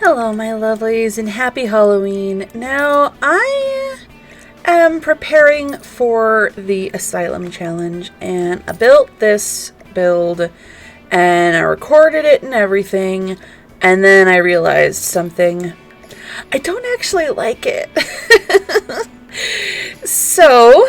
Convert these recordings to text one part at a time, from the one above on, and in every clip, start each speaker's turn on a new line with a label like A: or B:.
A: Hello, my lovelies, and happy Halloween. Now, I am preparing for the Asylum challenge, and I built this build, and I recorded it and everything, and then I realized something. I don't actually like it. So,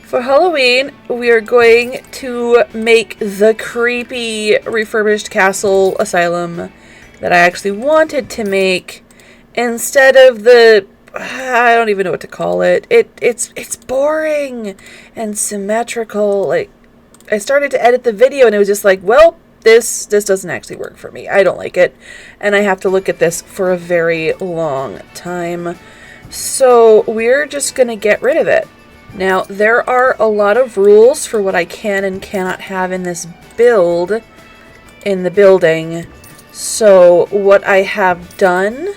A: for Halloween, we are going to make the creepy refurbished castle asylum that I actually wanted to make instead of the, I don't even know what to call it. It's boring and symmetrical. Like, I started to edit the video and it was just like, well, this doesn't actually work for me. I don't like it. And I have to look at this for a very long time. So we're just going to get rid of it. Now, there are a lot of rules for what I can and cannot have in this build, in the building. So what I have done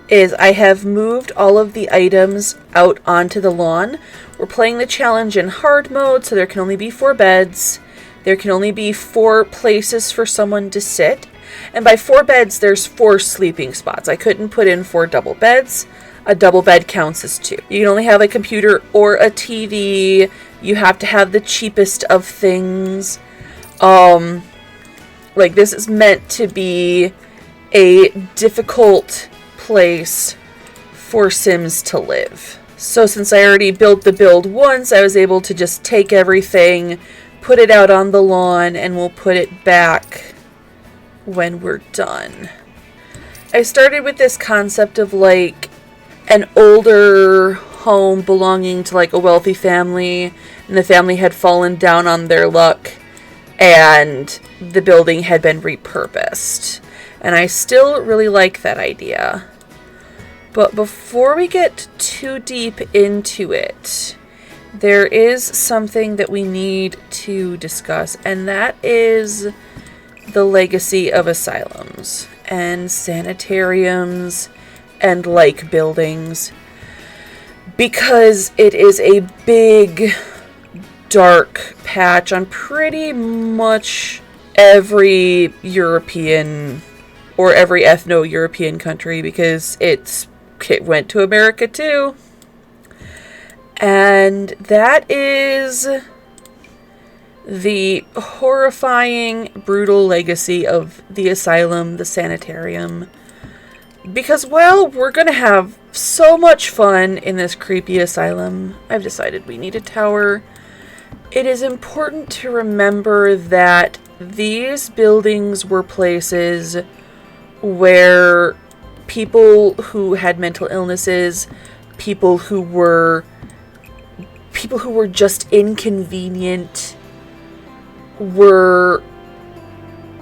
A: is I have moved all of the items out onto the lawn. We're playing the challenge in hard mode, so there can only be 4 beds. There can only be 4 places for someone to sit. And by 4 beds, there's 4 sleeping spots. I couldn't put in 4 double beds. A double bed counts as 2. You can only have a computer or a TV. You have to have the cheapest of things. Like, this is meant to be a difficult place for Sims to live. So since I already built the build once, I was able to just take everything, put it out on the lawn, and we'll put it back when we're done. I started with this concept of, like, an older home belonging to, like, a wealthy family, and the family had fallen down on their luck, and the building had been repurposed. And I still really like that idea. But before we get too deep into it, there is something that we need to discuss, and that is the legacy of asylums and sanitariums and like buildings, because it is a big dark patch on pretty much every European or every ethno-European country, because it went to America too. And that is the horrifying, brutal legacy of the asylum, the sanitarium. Because, well, we're gonna have so much fun in this creepy asylum, I've decided we need a tower. It is important to remember that these buildings were places where people who had mental illnesses, people who were just inconvenient, were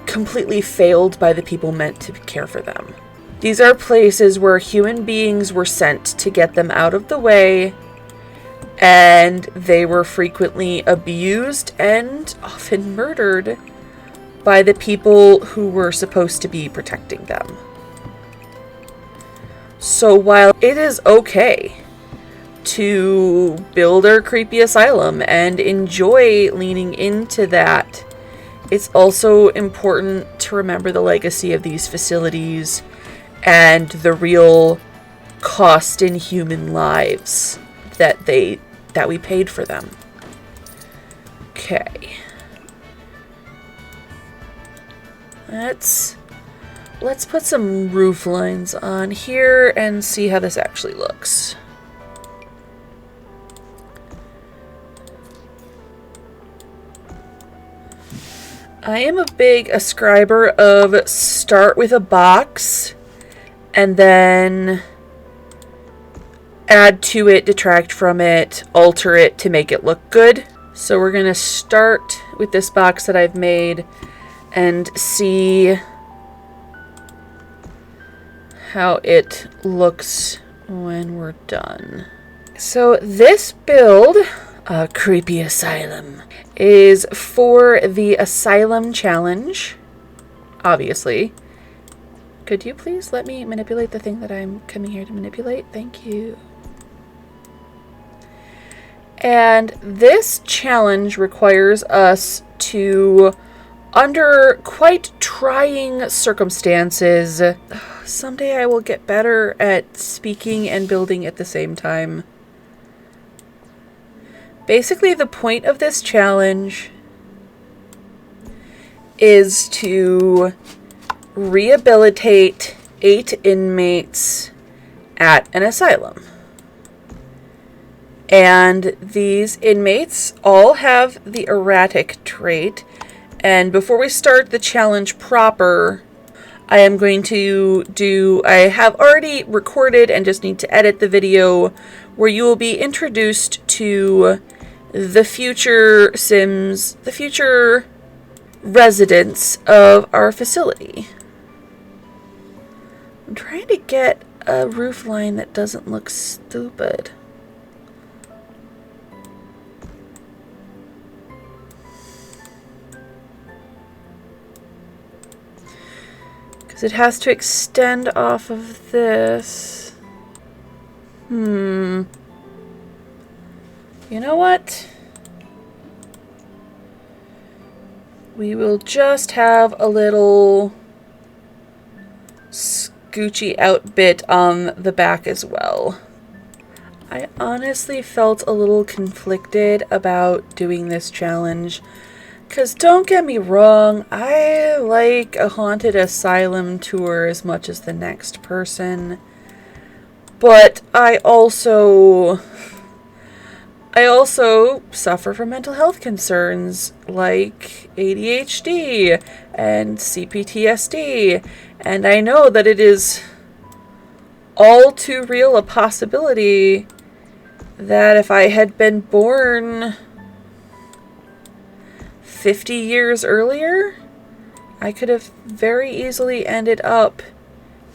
A: completely failed by the people meant to care for them. These are places where human beings were sent to get them out of the way, and they were frequently abused and often murdered by the people who were supposed to be protecting them. So while it is okay to build our creepy asylum and enjoy leaning into that, it's also important to remember the legacy of these facilities and the real cost in human lives that we paid for them. Okay. Let's put some roof lines on here and see how this actually looks. I am a big ascriber of start with a box and then add to it, detract from it, alter it to make it look good. So we're going to start with this box that I've made and see how it looks when we're done. So this build, a creepy asylum, is for the Asylum challenge, obviously. Could you please let me manipulate the thing that I'm coming here to manipulate? Thank you. And this challenge requires us to under quite trying circumstances. Someday I will get better at speaking and building at the same time. Basically, the point of this challenge is to rehabilitate 8 inmates at an asylum. And these inmates all have the erratic trait. And before we start the challenge proper, I am going to I have already recorded and just need to edit the video where you will be introduced to the future Sims, the future residents of our facility. I'm trying to get a roof line that doesn't look stupid. Because it has to extend off of this. You know what? We will just have a little scoochy out bit on the back as well. I honestly felt a little conflicted about doing this challenge. Because don't get me wrong, I like a haunted asylum tour as much as the next person. But I also suffer from mental health concerns like ADHD and CPTSD, and I know that it is all too real a possibility that if I had been born 50 years earlier, I could have very easily ended up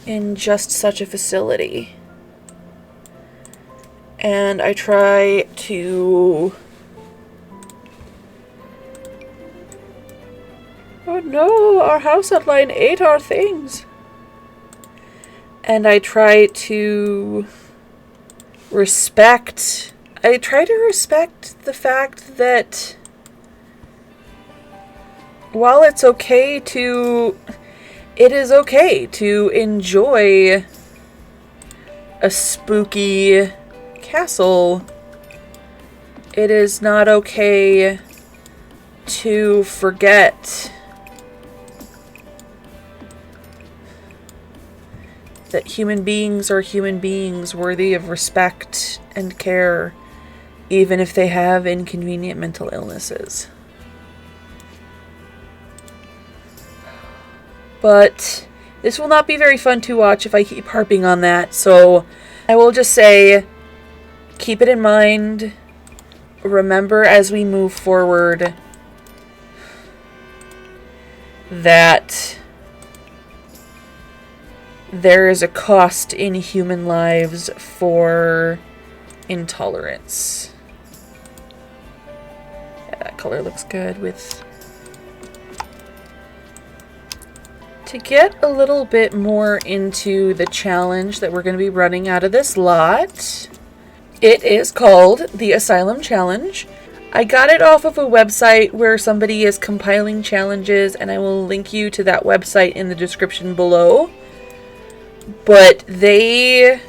A: in just such a facility. And I try to... Oh no, our house outline ate our things. And I try to respect... the fact that while it is okay to enjoy a spooky castle, it is not okay to forget that human beings are human beings worthy of respect and care, even if they have inconvenient mental illnesses. But this will not be very fun to watch if I keep harping on that, so I will just say, keep it in mind. Remember as we move forward that there is a cost in human lives for intolerance. Yeah, that color looks good with... To get a little bit more into the challenge that we're going to be running out of this lot, it is called the Asylum Challenge. I got it off of a website where somebody is compiling challenges, and I will link you to that website in the description below. But they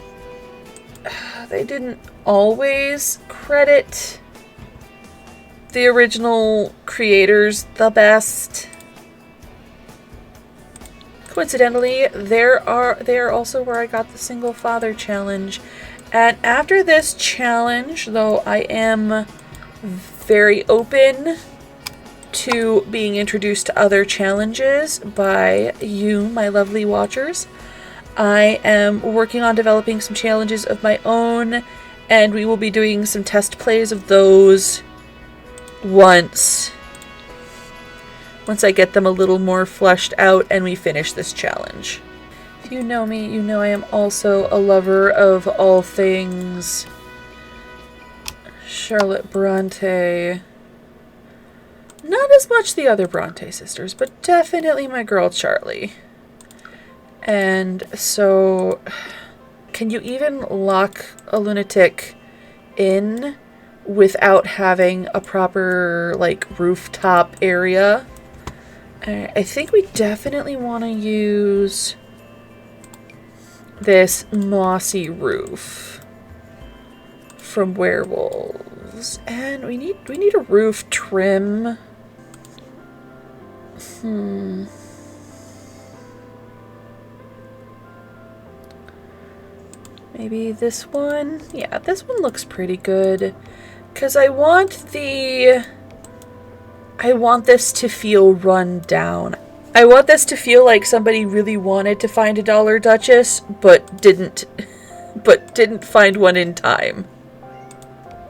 A: didn't always credit the original creators the best. Coincidentally, they are also where I got the single father challenge. And after this challenge, though I am very open to being introduced to other challenges by you, my lovely watchers, I am working on developing some challenges of my own, and we will be doing some test plays of those once I get them a little more fleshed out and we finish this challenge. If you know me, you know I am also a lover of all things Charlotte Bronte. Not as much the other Bronte sisters, but definitely my girl Charlie. And so, can you even lock a lunatic in without having a proper, like, rooftop area? I think we definitely want to use this mossy roof from werewolves. And we need a roof trim. Maybe this one? Yeah, this one looks pretty good. Because I want this to feel run down. I want this to feel like somebody really wanted to find a Dollar Duchess, but didn't find one in time.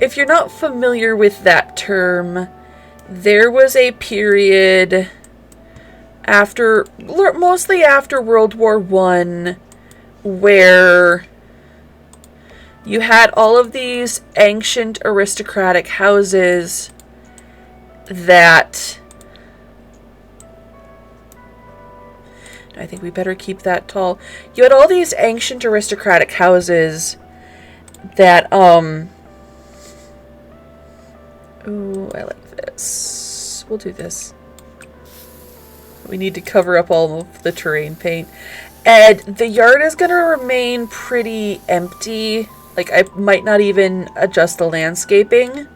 A: If you're not familiar with that term, there was a period mostly after World War I, where you had all of these ancient aristocratic houses that... I think we better keep that tall. You had all these ancient aristocratic houses that, ooh, I like this. We'll do this. We need to cover up all of the terrain paint. And the yard is going to remain pretty empty. Like, I might not even adjust the landscaping,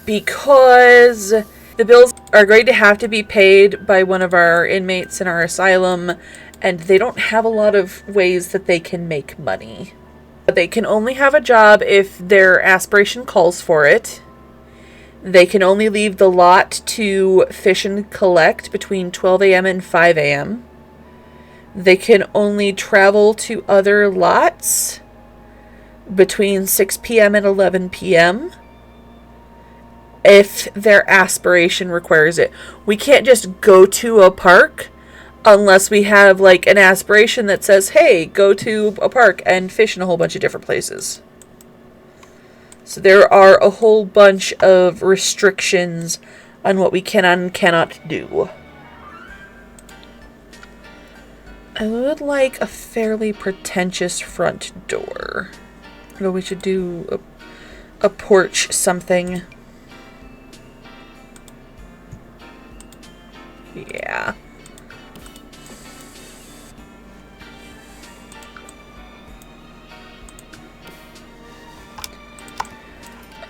A: because the bills are going to have to be paid by one of our inmates in our asylum, and they don't have a lot of ways that they can make money. They can only have a job if their aspiration calls for it. They can only leave the lot to fish and collect between 12 a.m. and 5 a.m. They can only travel to other lots between 6 p.m. and 11 p.m. if their aspiration requires it. We can't just go to a park unless we have like an aspiration that says, hey, go to a park and fish in a whole bunch of different places. So there are a whole bunch of restrictions on what we can and cannot do. I would like a fairly pretentious front door. Or we should do a porch something. Yeah.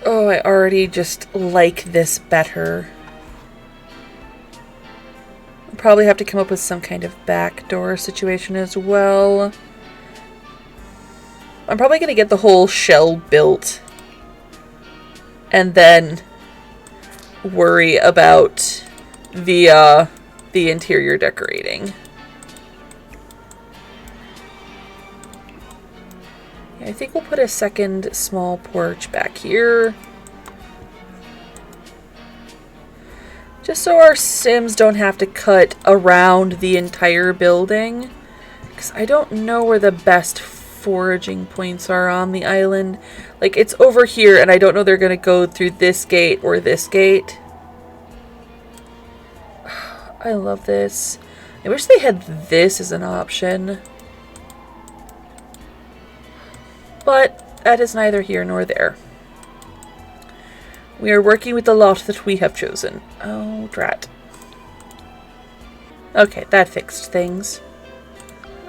A: Oh, I already just like this better. I'll probably have to come up with some kind of backdoor situation as well. I'm probably going to get the whole shell built and then worry about the interior decorating. I think we'll put a second small porch back here. Just so our Sims don't have to cut around the entire building. Because I don't know where the best foraging points are on the island. Like, it's over here, and I don't know they're going to go through this gate or this gate. I love this. I wish they had this as an option. But that is neither here nor there. We are working with the lot that we have chosen. Oh, drat. Okay, that fixed things.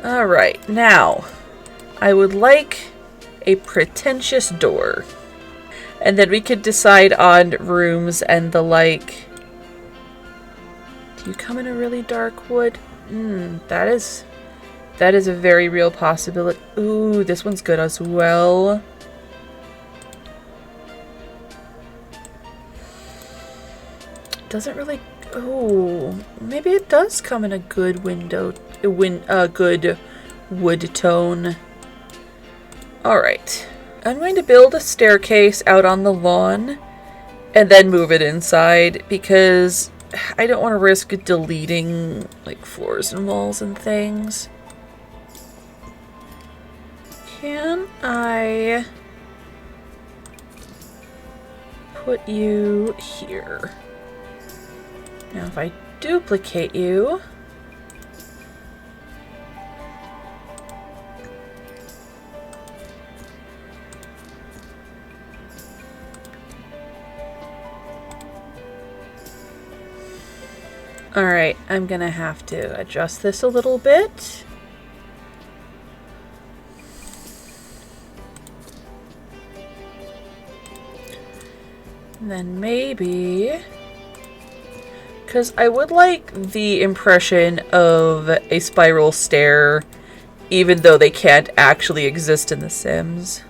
A: Alright, now, I would like a pretentious door. And then we could decide on rooms and the like. Do you come in a really dark wood? That is a very real possibility. Ooh, this one's good as well. Doesn't really... Oh, maybe it does come in a good good wood tone. Alright. I'm going to build a staircase out on the lawn and then move it inside because I don't want to risk deleting like floors and walls and things. Can I put you here? Now if I duplicate you, Alright, I'm gonna have to adjust this a little bit. And then maybe... because I would like the impression of a spiral stair, even though they can't actually exist in The Sims.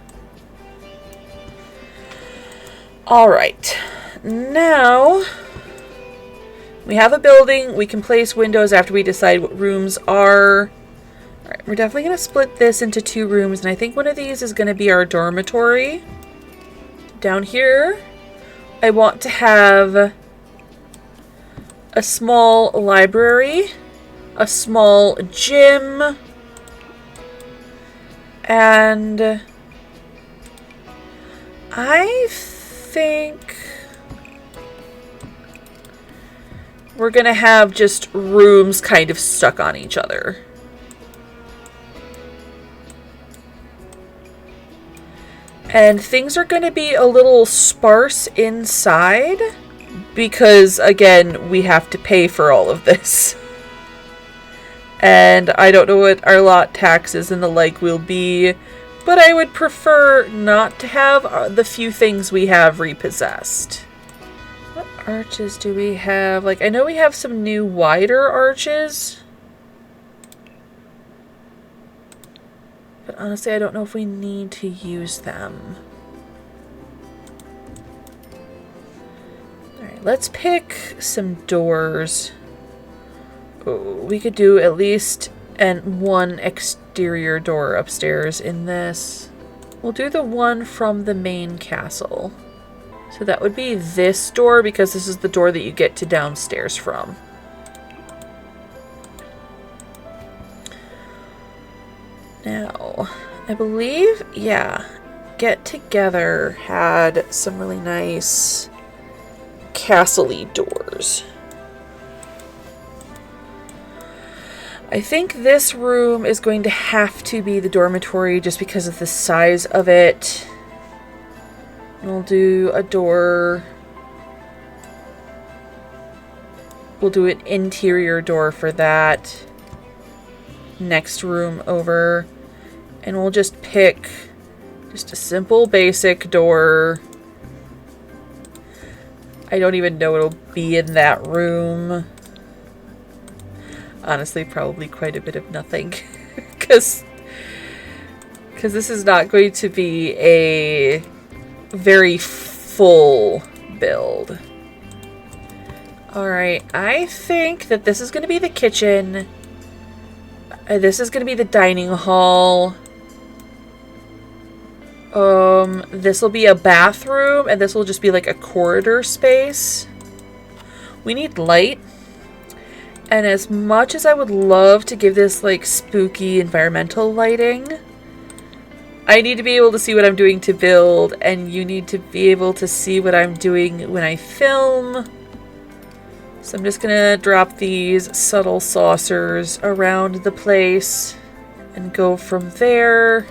A: Alright, now we have a building. We can place windows after we decide what rooms are. Alright, we're definitely going to split this into 2 rooms, and I think one of these is going to be our dormitory. Down here, I want to have a small library, a small gym, and I think we're gonna have just rooms kind of stuck on each other. And things are gonna be a little sparse inside because, again, we have to pay for all of this. And I don't know what our lot taxes and the like will be, but I would prefer not to have the few things we have repossessed. What arches do we have? Like, I know we have some new wider arches. But honestly, I don't know if we need to use them. Alright, let's pick some doors. Oh, we could do at least one exterior door upstairs in this. We'll do the one from the main castle. So that would be this door, because this is the door that you get to downstairs from. Now, I believe, yeah, Get Together had some really nice castle-y doors. I think this room is going to have to be the dormitory just because of the size of it. We'll do a door. We'll do an interior door for that. Next room over. And we'll just pick just a simple basic door. I don't even know what'll be in that room. Honestly, probably quite a bit of nothing. Because this is not going to be a very full build. Alright, I think that this is going to be the kitchen. This is going to be the dining hall. This will be a bathroom, and this will just be like a corridor space. We need light. And as much as I would love to give this like spooky environmental lighting, I need to be able to see what I'm doing to build, and you need to be able to see what I'm doing when I film. So I'm just gonna drop these subtle saucers around the place and go from there.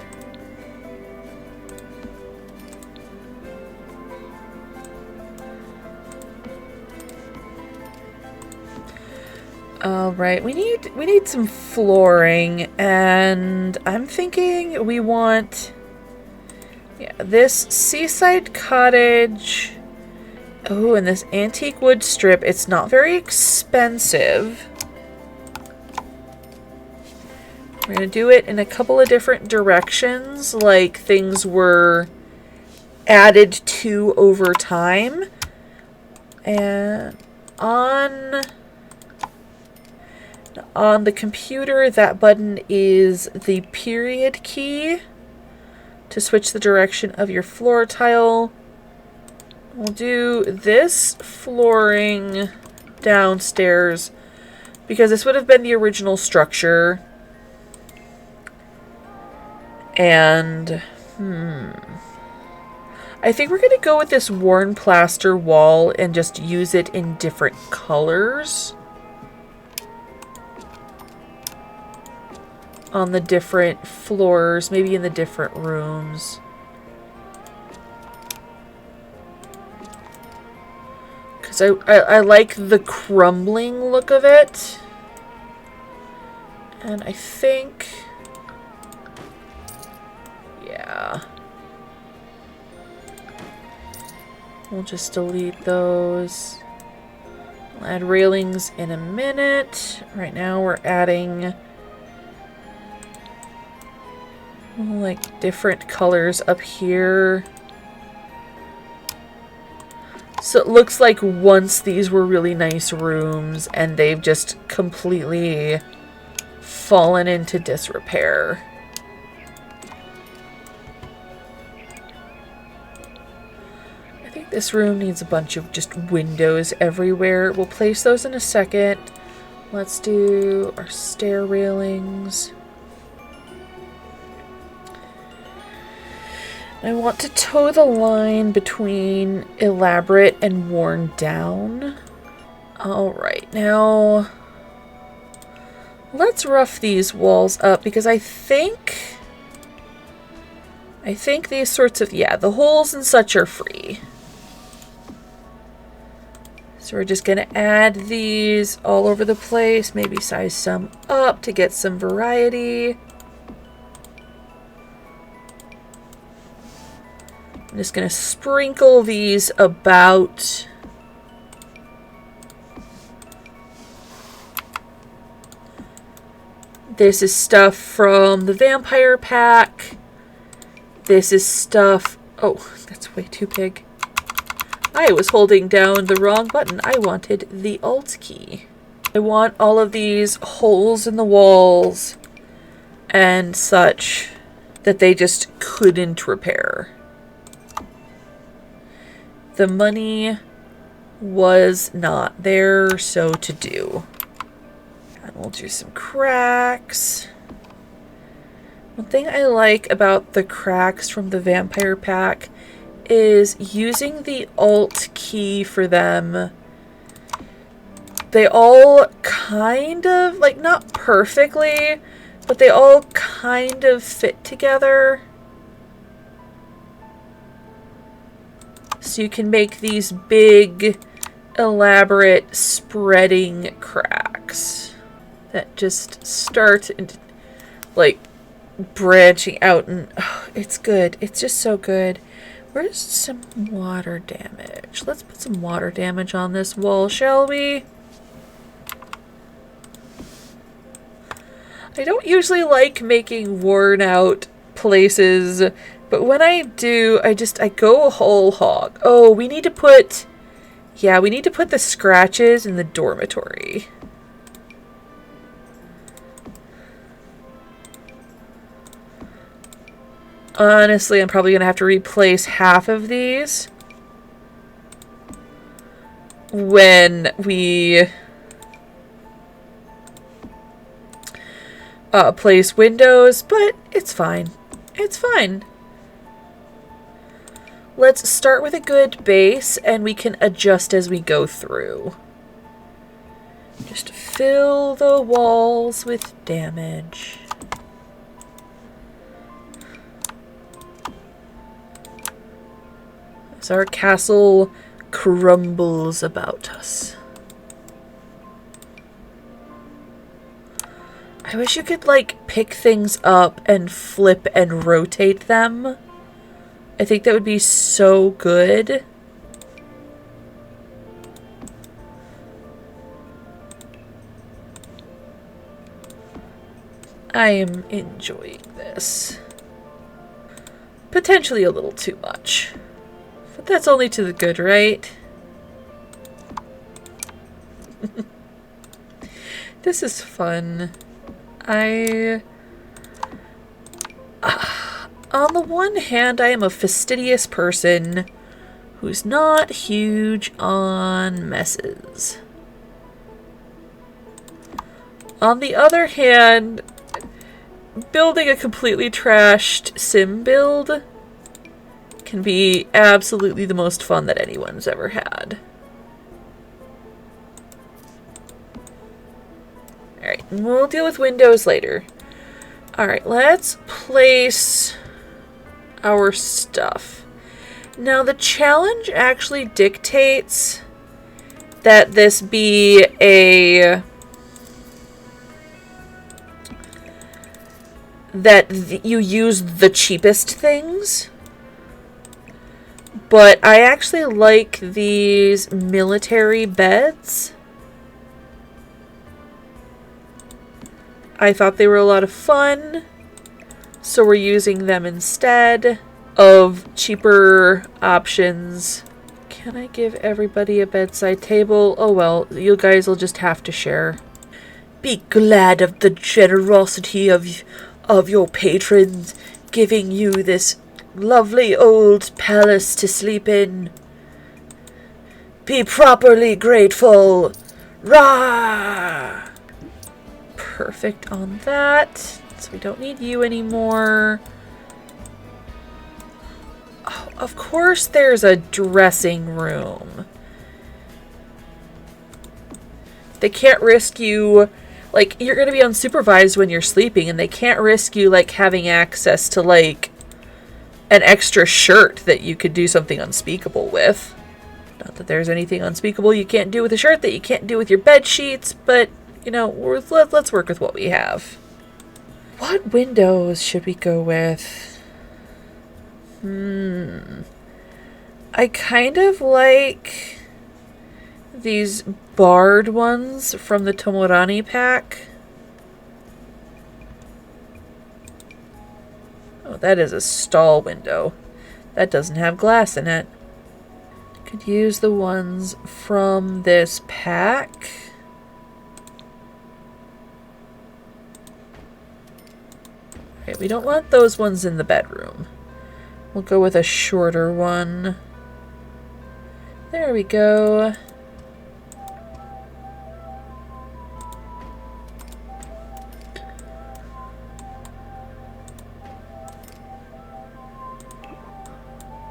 A: Alright, we need some flooring, and I'm thinking we want, yeah, this seaside cottage. Oh, and this antique wood strip. It's not very expensive. We're gonna do it in a couple of different directions, like things were added to over time. And on the computer, that button is the period key to switch the direction of your floor tile. We'll do this flooring downstairs because this would have been the original structure. And, I think we're going to go with this worn plaster wall and just use it in different colors on the different floors, maybe in the different rooms. So I like the crumbling look of it. And I think... yeah. We'll just delete those. We'll add railings in a minute. Right now we're adding like different colors up here. So it looks like once these were really nice rooms and they've just completely fallen into disrepair. I think this room needs a bunch of just windows everywhere. We'll place those in a second. Let's do our stair railings. I want to toe the line between elaborate and worn down. Alright, now let's rough these walls up because I think these sorts of, yeah, the holes and such are free. So we're just going to add these all over the place, maybe size some up to get some variety. I'm just going to sprinkle these about. This is stuff from the vampire pack. This is stuff... oh, that's way too big. I was holding down the wrong button. I wanted the Alt key. I want all of these holes in the walls and such that they just couldn't repair. The money was not there, so to do. And we'll do some cracks. One thing I like about the cracks from the vampire pack is using the Alt key for them. They all kind of, like, not perfectly, but they all kind of fit together. So you can make these big, elaborate, spreading cracks that just start and, like, branching out, and oh, it's good. It's just so good. Where's some water damage? Let's put some water damage on this wall, shall we? I don't usually like making worn out places, but when I do, I go whole hog. Oh, we need to put, yeah, we need to put the scratches in the dormitory. Honestly, I'm probably going to have to replace half of these when we place windows, but it's fine. It's fine. Let's start with a good base, and we can adjust as we go through. Just fill the walls with damage. As our castle crumbles about us. I wish you could, like, pick things up and flip and rotate them. I think that would be so good. I am enjoying this. Potentially a little too much. But that's only to the good, right? This is fun. On the one hand, I am a fastidious person who's not huge on messes. On the other hand, building a completely trashed sim build can be absolutely the most fun that anyone's ever had. Alright, and we'll deal with windows later. Alright, let's place our stuff. Now the challenge actually dictates that this be you use the cheapest things. But I actually like these military beds. I thought they were a lot of fun, so we're using them instead of cheaper options. Can I give everybody a bedside table? Oh well, you guys will just have to share. Be glad of the generosity of your patrons giving you this lovely old palace to sleep in. Be properly grateful. Rah! Perfect on that. So we don't need you anymore. Oh, of course there's a dressing room. They can't risk you, like, you're going to be unsupervised when you're sleeping, and they can't risk you, like, having access to, like, an extra shirt that you could do something unspeakable with. Not that there's anything unspeakable you can't do with a shirt that you can't do with your bed sheets, but, you know, let's work with what we have. What windows should we go with? I kind of like these barred ones from the Tomorani pack. Oh, that is a stall window. That doesn't have glass in it. Could use the ones from this pack. Okay, we don't want those ones in the bedroom. We'll go with a shorter one. There we go.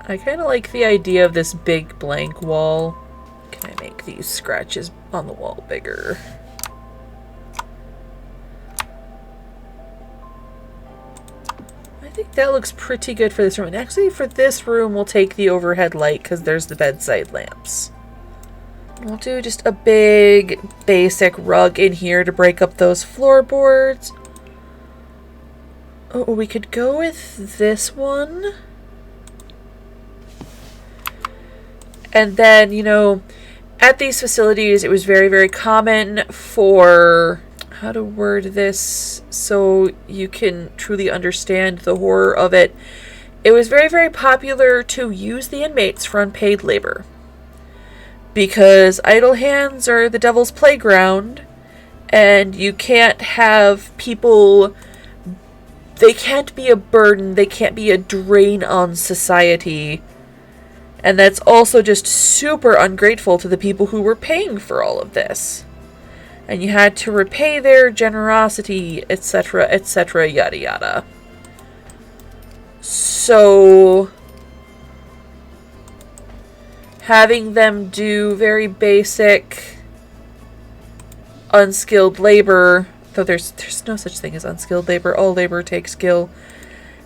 A: I kind of like the idea of this big blank wall. Can I make these scratches on the wall bigger? I think that looks pretty good for this room. And actually for this room, we'll take the overhead light because there's the bedside lamps. We'll do just a big basic rug in here to break up those floorboards. Oh, we could go with this one. And then, you know, at these facilities, it was very, very common for, how to word this so you can truly understand the horror of it. It was very, very popular to use the inmates for unpaid labor. Because idle hands are the devil's playground, and you can't have people, they can't be a burden, they can't be a drain on society. And that's also just super ungrateful to the people who were paying for all of this. And you had to repay their generosity, etc., etc., yada yada. So, having them do very basic unskilled labor, though there's no such thing as unskilled labor, all labor takes skill.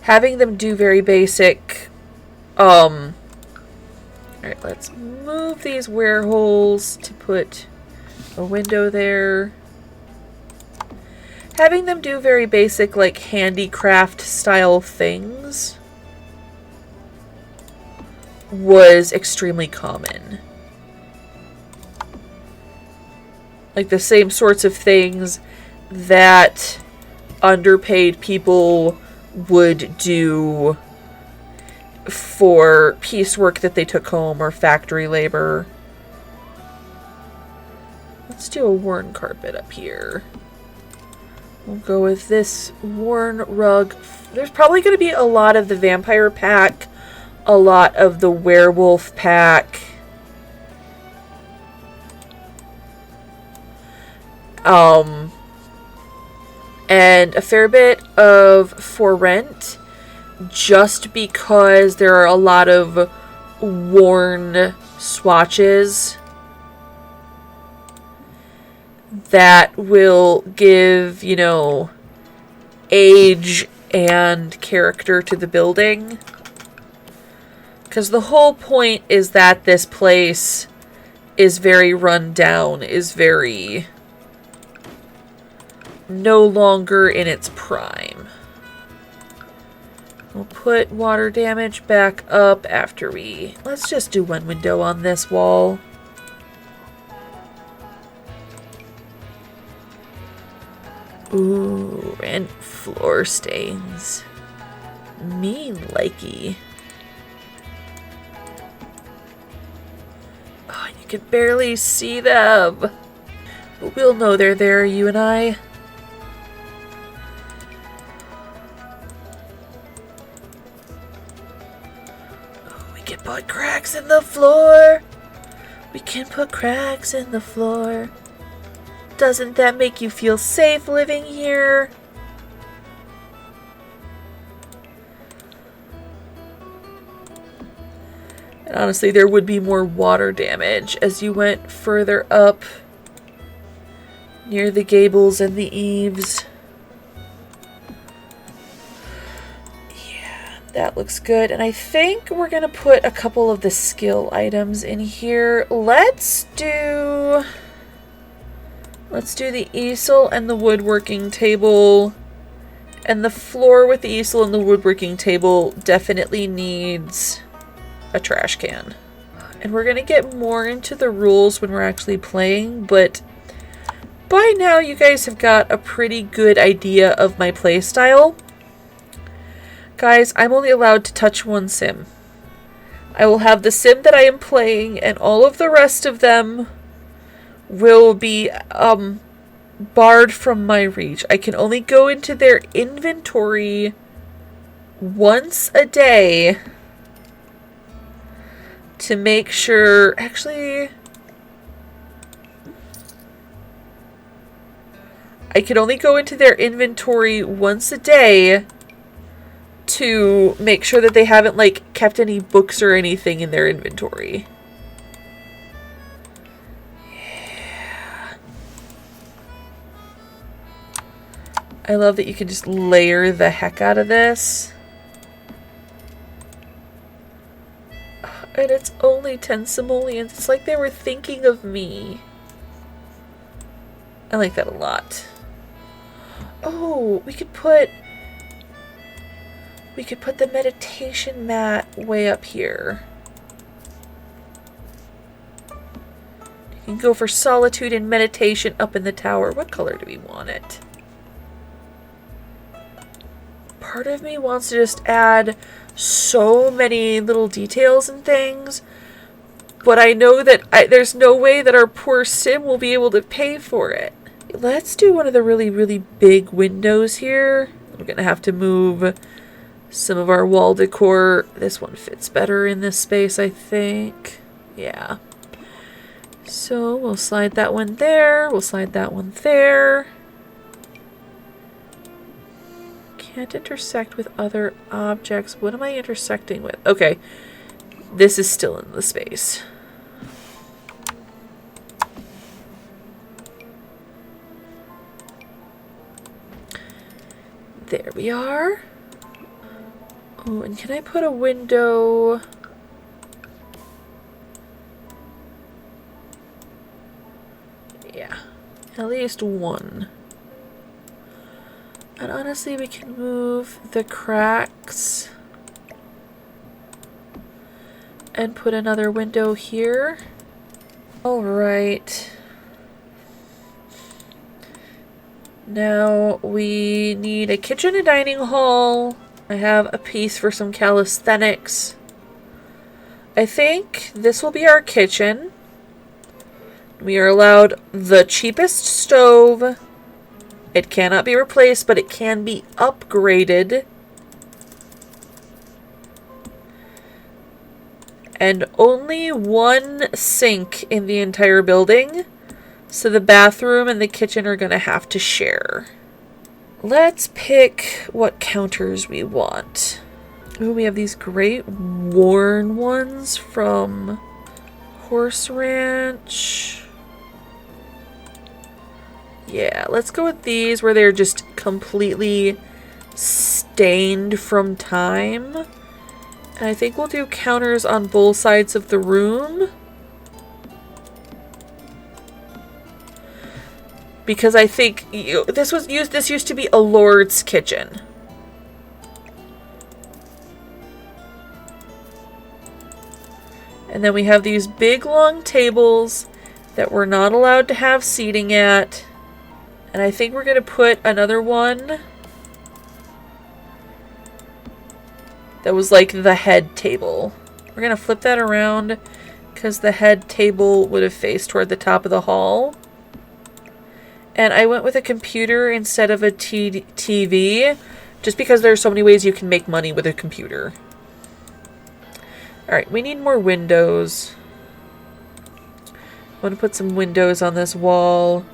A: Having them do very basic, alright, let's move these wear holes to put a window there. Having them do very basic, like, handicraft style things was extremely common. Like the same sorts of things that underpaid people would do for piecework that they took home or factory labor. Let's do a worn carpet up here. We'll go with this worn rug. There's probably going to be a lot of the vampire pack, a lot of the werewolf pack. And a fair bit of For Rent, just because there are a lot of worn swatches that will give, you know, age and character to the building. Because the whole point is that this place is very run down, is very no longer in its prime. We'll put water damage back up after we... Let's just do one window on this wall. Ooh, and floor stains. Me likey. Oh, you can barely see them. But we'll know they're there, you and I. We can put cracks in the floor. We can put cracks in the floor. Doesn't that make you feel safe living here? And honestly, there would be more water damage as you went further up near the gables and the eaves. Yeah, that looks good. And I think we're going to put a couple of the skill items in here. Let's do the easel and the woodworking table. And the floor with the easel and the woodworking table definitely needs a trash can. And we're going to get more into the rules when we're actually playing, but by now you guys have got a pretty good idea of my playstyle. Guys, I'm only allowed to touch one sim. I will have the sim that I am playing, and all of the rest of them will be barred from my reach. I can only go into their inventory once a day to make sure... Actually, I can only go into their inventory once a day to make sure that they haven't, like, kept any books or anything in their inventory. Yeah. I love that you can just layer the heck out of this. And it's only 10 simoleons. It's like they were thinking of me. I like that a lot. Oh, we could put the meditation mat way up here. You can go for solitude and meditation up in the tower. What color do we want it? Part of me wants to just add so many little details and things, but I know that there's no way that our poor sim will be able to pay for it. Let's do one of the really, really big windows here. We're gonna have to move some of our wall decor. This one fits better in this space, I think. Yeah. So we'll slide that one there. We'll slide that one there. Can't intersect with other objects. What am I intersecting with? Okay. This is still in the space. There we are. Oh, and can I put a window? Yeah. At least one. And honestly, we can move the cracks and put another window here. All right. Now we need a kitchen and dining hall. I have a piece for some calisthenics. I think this will be our kitchen. We are allowed the cheapest stove. It cannot be replaced, but it can be upgraded. And only one sink in the entire building. So the bathroom and the kitchen are going to have to share. Let's pick what counters we want. Oh, we have these great worn ones from Horse Ranch. Yeah, let's go with these where they're just completely stained from time. And I think we'll do counters on both sides of the room. Because I think this used to be a lord's kitchen. And then we have these big long tables that we're not allowed to have seating at. And I think we're going to put another one that was like the head table. We're going to flip that around because the head table would have faced toward the top of the hall. And I went with a computer instead of a TV, just because there's so many ways you can make money with a computer. Alright, we need more windows. I want to put some windows on this wall.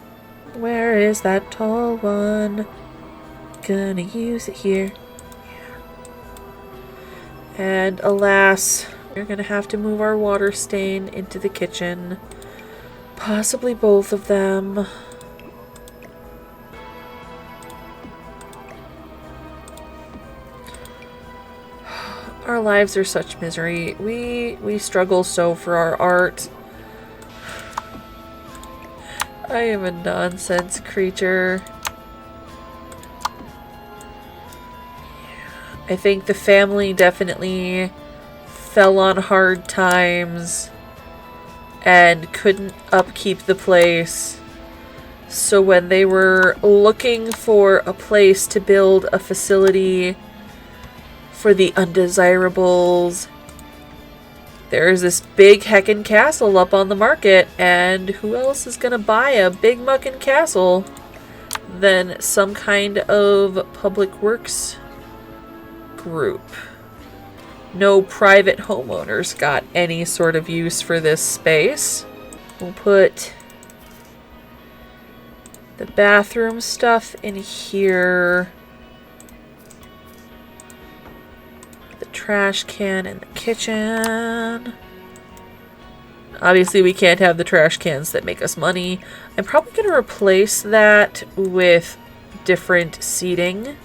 A: Where is that tall one? Gonna use it here. And alas, we're gonna have to move our water stain into the kitchen. Possibly both of them. Our lives are such misery. We struggle so for our art. I am a nonsense creature. I think the family definitely fell on hard times and couldn't upkeep the place. So when they were looking for a place to build a facility for the undesirables, there's this big heckin' castle up on the market, and who else is gonna buy a big muckin' castle than some kind of public works group? No private homeowners got any sort of use for this space. We'll put the bathroom stuff in here. Trash can in the kitchen. Obviously we can't have the trash cans that make us money. I'm probably going to replace that with different seating.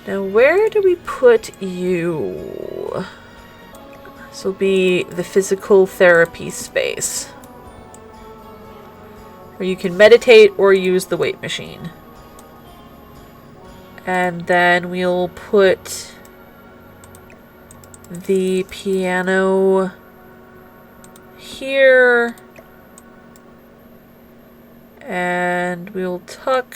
A: Now where do we put you? This will be the physical therapy space, where you can meditate or use the weight machine. And then we'll put the piano here. And we'll tuck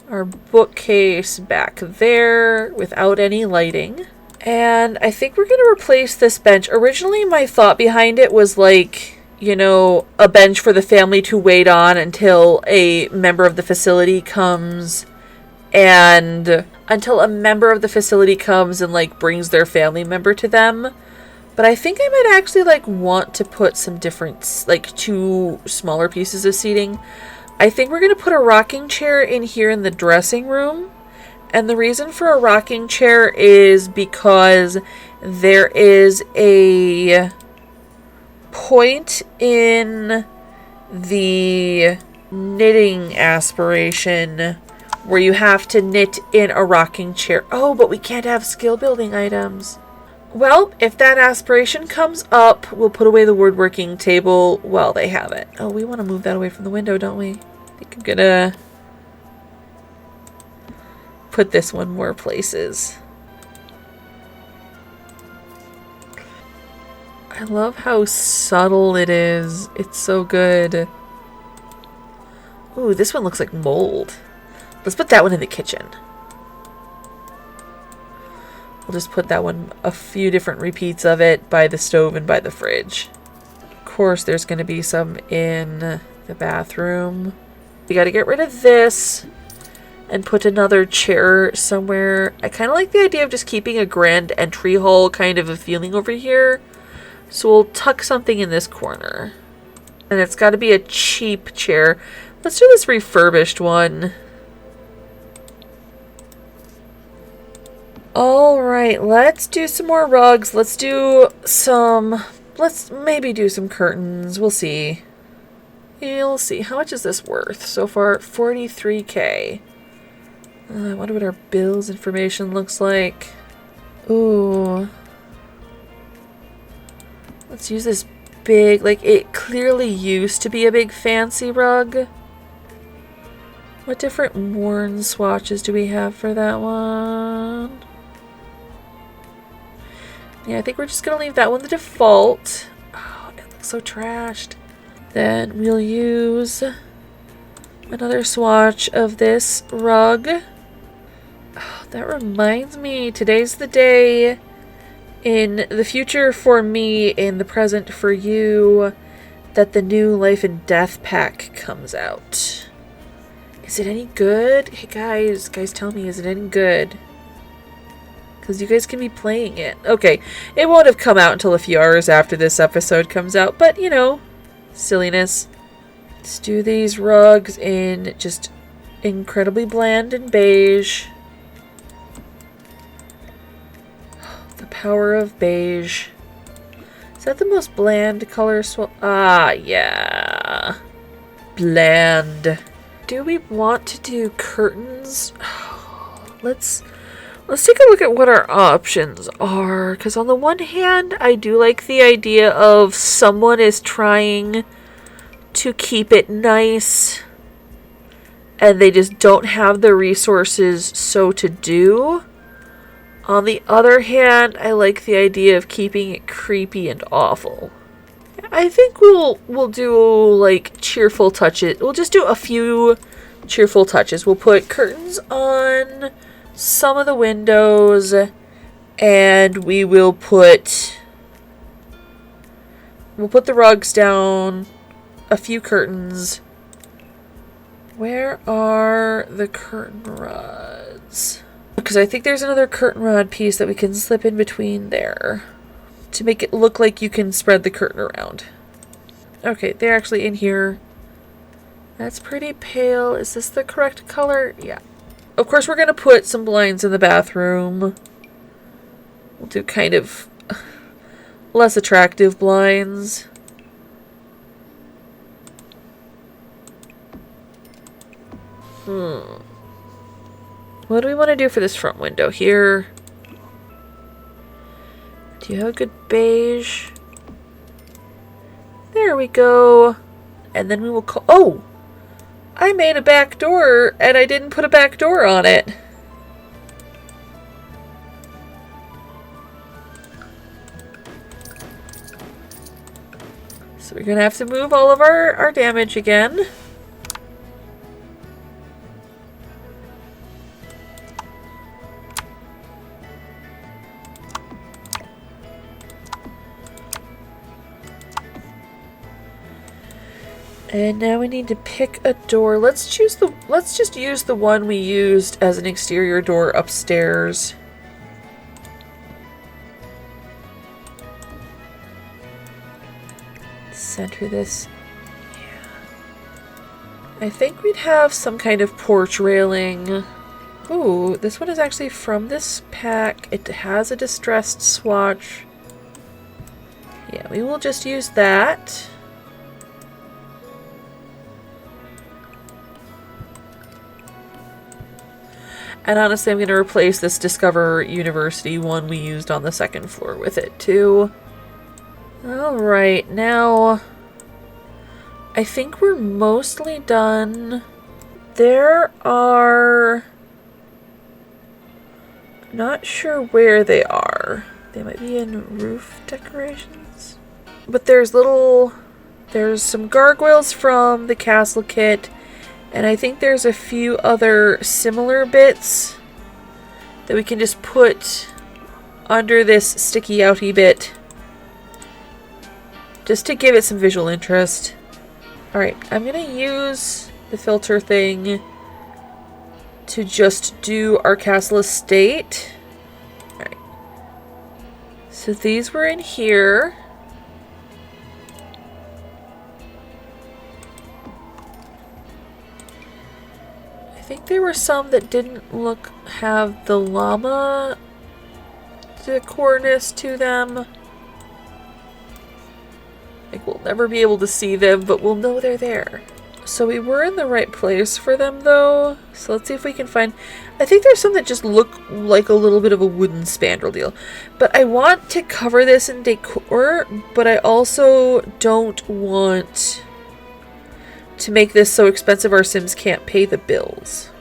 A: our bookcase back there without any lighting. And I think we're going to replace this bench. Originally, my thought behind it was like, you know, a bench for the family to wait on until a member of the facility comes. And until a member of the facility comes and like brings their family member to them. But I think I might actually like want to put some different, like 2 smaller pieces of seating. I think we're going to put a rocking chair in here in the dressing room. And the reason for a rocking chair is because there is a point in the knitting aspiration where you have to knit in a rocking chair. Oh, but we can't have skill building items. Well, if that aspiration comes up, we'll put away the woodworking table while they have it. Oh, we want to move that away from the window, don't we? I think I'm gonna put this one more places. I love how subtle it is. It's so good. Ooh, this one looks like mold. Let's put that one in the kitchen. We'll just put that one, a few different repeats of it by the stove and by the fridge. Of course, there's going to be some in the bathroom. We got to get rid of this and put another chair somewhere. I kind of like the idea of just keeping a grand entry hall kind of a feeling over here. So we'll tuck something in this corner. And it's got to be a cheap chair. Let's do this refurbished one. Alright, let's do some more rugs. Let's maybe do some curtains. We'll see. We'll see. How much is this worth? So far, 43K. I wonder what our bills information looks like. Ooh. Let's use this big, like it clearly used to be a big fancy rug. What different worn swatches do we have for that one? Yeah, I think we're just gonna leave that one the default. Oh, it looks so trashed. Then we'll use another swatch of this rug. Oh, that reminds me, today's the day in the future for me, in the present for you, that the new Life and Death pack comes out. Is it any good? Hey guys, tell me, is it any good? Because you guys can be playing it. Okay, it won't have come out until a few hours after this episode comes out, but you know, silliness. Let's do these rugs in just incredibly bland and beige. The power of beige. Is that the most bland color Ah, yeah. Bland. Do we want to do curtains? Let's take a look at what our options are. Because on the one hand, I do like the idea of someone is trying to keep it nice and they just don't have the resources so to do. On the other hand, I like the idea of keeping it creepy and awful. I think we'll do like cheerful touches. We'll just do a few cheerful touches. We'll put curtains on some of the windows, and we'll put the rugs down, a few curtains. Where are the curtain rods? Because I think there's another curtain rod piece that we can slip in between there to make it look like you can spread the curtain around. Okay, they're actually in here. That's pretty pale. Is this the correct color? Yeah. Of course, we're going to put some blinds in the bathroom. We'll do kind of less attractive blinds. What do we want to do for this front window here? Do you have a good beige? There we go. And then we will call... Oh! I made a back door and I didn't put a back door on it. So we're going to have to move all of our damage again. And now we need to pick a door. Let's just use the one we used as an exterior door upstairs. Center this. Yeah. I think we'd have some kind of porch railing. Ooh, this one is actually from this pack. It has a distressed swatch. Yeah, we will just use that. And honestly, I'm going to replace this Discover University one we used on the second floor with it, too. Alright, now... I think we're mostly done. There are... Not sure where they are. They might be in roof decorations. But there's some gargoyles from the castle kit. And I think there's a few other similar bits that we can just put under this sticky outy bit. Just to give it some visual interest. Alright, I'm going to use the filter thing to just do our castle estate. Alright. So these were in here. I think there were some that didn't have the llama decorness to them. Like, we'll never be able to see them, but we'll know they're there. So we were in the right place for them though. So let's see if we can find... I think there's some that just look like a little bit of a wooden spandrel deal. But I want to cover this in decor, but I also don't want to make this so expensive our Sims can't pay the bills.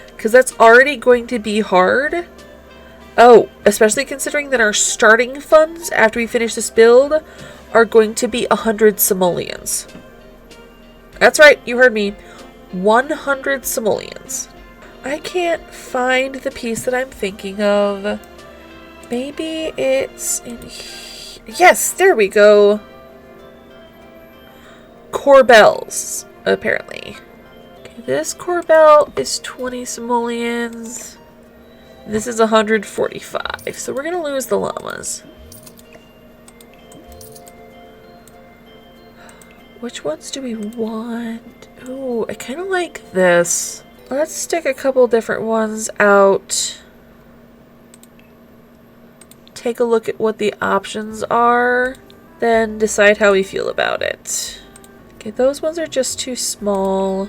A: Because that's already going to be hard. Oh, especially considering that our starting funds after we finish this build are going to be 100 simoleons. That's right, you heard me. 100 simoleons. I can't find the piece that I'm thinking of. Maybe it's in here. Yes, there we go. Corbels, apparently. Okay, this corbel is 20 simoleons. This is 145, so we're going to lose the llamas. Which ones do we want? Ooh, I kind of like this. Let's stick a couple different ones out. Take a look at what the options are. Then decide how we feel about it. Okay, those ones are just too small.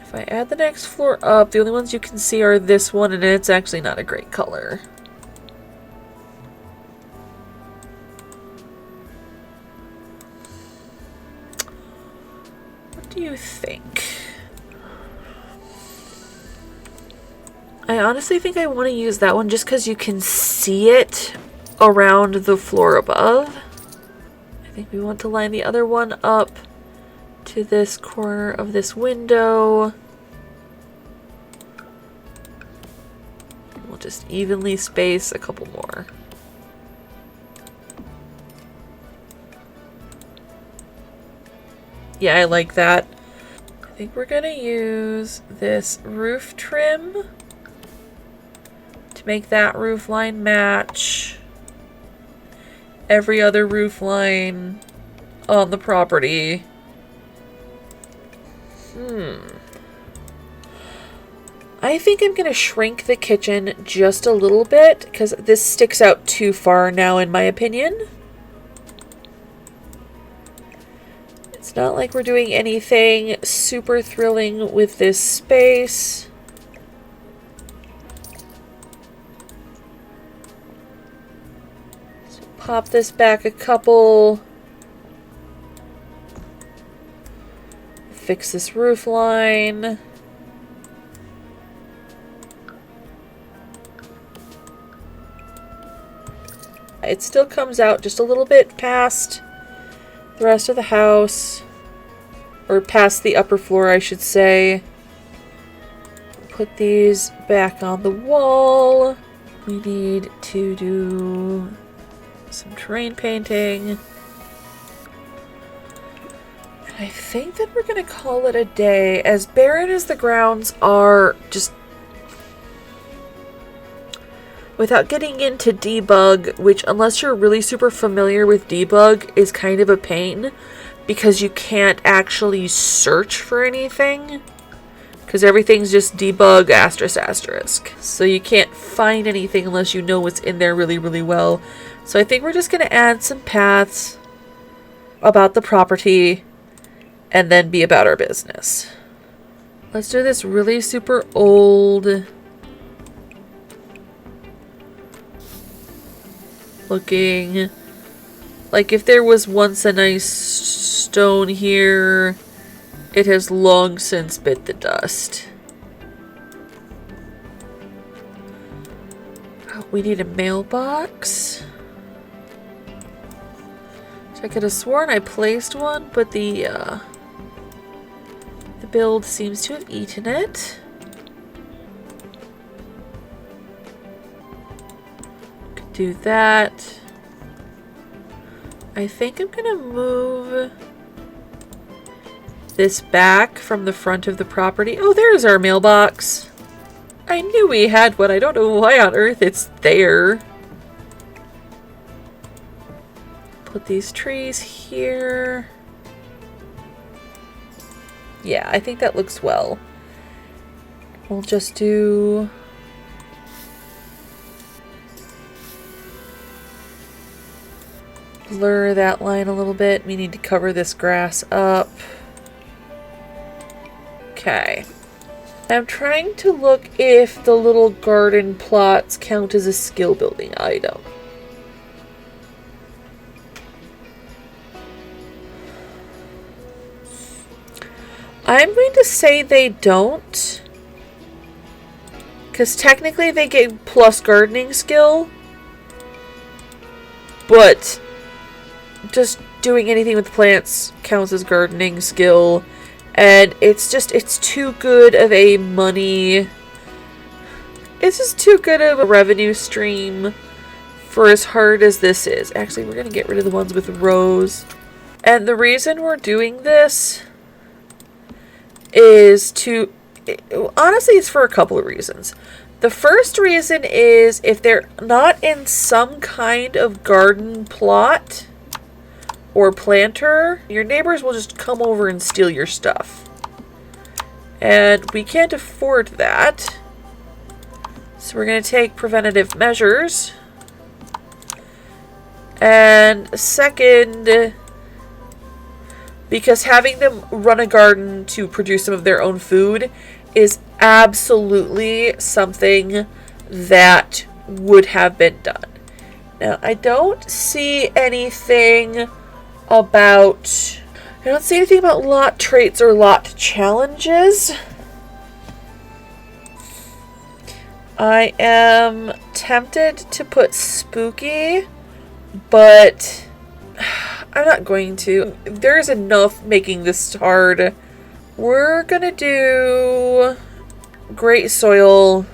A: If I add the next floor up, the only ones you can see are this one, and it's actually not a great color. What do you think? I honestly think I want to use that one just because you can see it around the floor above. I think we want to line the other one up to this corner of this window. We'll just evenly space a couple more. Yeah, I like that. I think we're gonna use this roof trim to make that roof line match every other roof line on the property. I think I'm going to shrink the kitchen just a little bit because this sticks out too far now in my opinion. It's not like we're doing anything super thrilling with this space. So pop this back a couple. Fix this roof line. It still comes out just a little bit past the rest of the house. Or past the upper floor, I should say. Put these back on the wall. We need to do some terrain painting. I think that we're going to call it a day. As barren as the grounds are, just without getting into debug, which unless you're really super familiar with debug is kind of a pain because you can't actually search for anything because everything's just debug asterisk asterisk. So you can't find anything unless you know what's in there really, really well. So I think we're just going to add some paths about the property and then be about our business. Let's do this really super old looking, like if there was once a nice stone here, it has long since bit the dust. Oh, we need a mailbox. So I could have sworn I placed one, but the build seems to have eaten it. Could do that. I think I'm gonna move this back from the front of the property. Oh, there's our mailbox. I knew we had one. I don't know why on earth it's there. Put these trees here. Yeah, I think that looks well. We'll just do blur that line a little bit. We need to cover this grass up. Okay. I'm trying to look if the little garden plots count as a skill building item. I'm going to say they don't. Because technically they get plus gardening skill. But just doing anything with plants counts as gardening skill. And it's too good of a money. It's just too good of a revenue stream for as hard as this is. Actually, we're going to get rid of the ones with rows. And the reason we're doing this is to... Honestly, it's for a couple of reasons. The first reason is if they're not in some kind of garden plot or planter, your neighbors will just come over and steal your stuff. And we can't afford that. So we're going to take preventative measures. And second, because having them run a garden to produce some of their own food is absolutely something that would have been done. Now, I don't see anything about lot traits or lot challenges. I am tempted to put spooky, but I'm not going to. There's enough making this hard. We're gonna do great soil,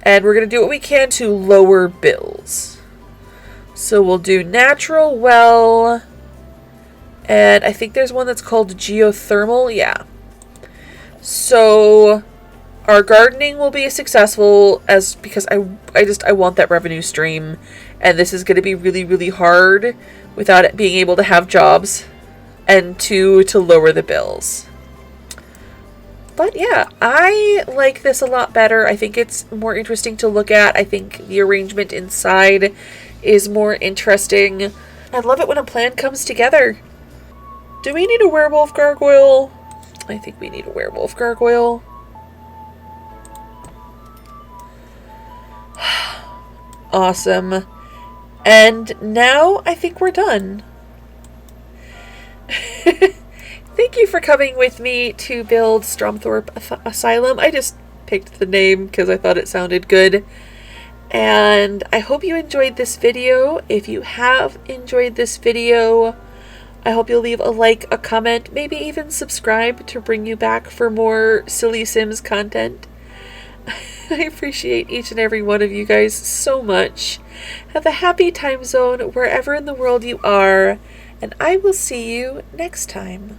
A: and we're gonna do what we can to lower bills. So we'll do natural well, and I think there's one that's called geothermal. Yeah. So our gardening will be successful because I want that revenue stream, and this is going to be really, really hard without it being able to have jobs, and to lower the bills. But yeah, I like this a lot better. I think it's more interesting to look at. I think the arrangement inside is more interesting. I love it when a plan comes together. Do we need a werewolf gargoyle? I think we need a werewolf gargoyle. Awesome. And now I think we're done. Thank you for coming with me to build Stromthorpe Asylum. I just picked the name because I thought it sounded good. And I hope you enjoyed this video. If you have enjoyed this video, I hope you'll leave a like, a comment, maybe even subscribe to bring you back for more Silly Sims content. I appreciate each and every one of you guys so much. Have a happy time zone wherever in the world you are, and I will see you next time.